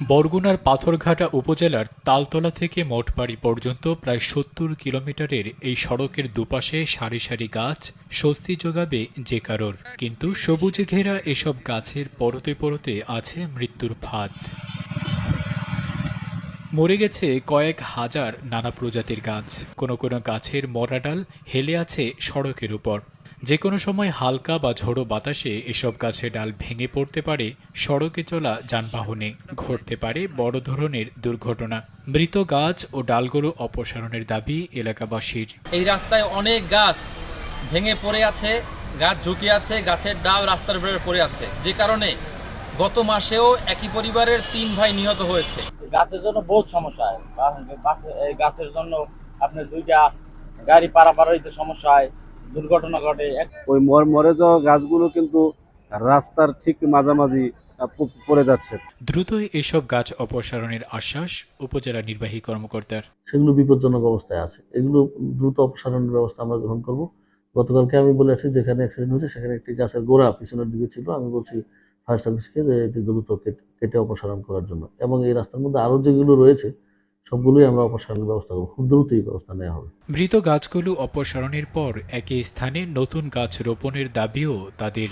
বরগুনার পাথরঘাটা উপজেলার তালতলা থেকে মঠবাড়ি পর্যন্ত প্রায় ৭০ কিলোমিটারের এই সড়কের দুপাশে সারি সারি গাছ স্বস্তি যোগাবে যে কারোর, কিন্তু সবুজে ঘেরা এসব গাছের পরতে পরতে আছে মৃত্যুর ফাঁদ। মরে গেছে কয়েক হাজার নানা প্রজাতির গাছ। কোনো কোনো গাছের মরা ডাল হেলে আছে সড়কের উপর। যে কোনো সময় হালকা বা ঝোড়ো বাতাসে এসব গাছের ডাল ভেঙে পড়তে পারে সড়কে চলা যানবাহনে, ঘটতে পারে বড় ধরনের দুর্ঘটনা। মৃত গাছ ও ডালগুলো অপসারণের দাবি এলাকাবাসীর। এই রাস্তায় অনেক গাছ ভেঙে পড়ে আছে, গাছ ঝুঁকে আছে, গাছের ডাল রাস্তার উপরে পড়ে আছে, যে কারণে গত মাসেও একই পরিবারের 3 ভাই নিহত হয়েছে। গাছের জন্য বহুত সমস্যা হয়। এই গাছের জন্য আপনার দুইটা গাড়ি পারাপার হইতে সমস্যা হয়, দুর্ঘটনা ঘটে। ওই মরে যাওয়া গাছগুলো কিন্তু রাস্তার ঠিক মাঝামাঝি পড়ে যাচ্ছে। দ্রুতই এসব গাছ অপসারণের আশ্বাস উপজেলা নির্বাহী কর্মকর্তার। সেগুলো বিপজ্জনক অবস্থায় আছে, এগুলো দ্রুত অপসারণের ব্যবস্থা আমরা গ্রহণ করব। গতকালকে আমি বলেছি যেখানে অ্যাক্সিডেন্ট হয়েছে সেখানে একটি গাছের গোড়া পিছনের দিকে ছিল, আমি বলছি ফায়ার সার্ভিসকে যে এটি দ্রুত কেটে অপসারণ করার জন্য, এবং এই রাস্তার মধ্যে আরও যেগুলো রয়েছে সবগুলোই আমরা অপসারণের ব্যবস্থা করব, খুব দ্রুতই ব্যবস্থা নেওয়া হবে। মৃত গাছগুলো অপসারণের পর একই স্থানে নতুন গাছ রোপণের দাবিও তাদের।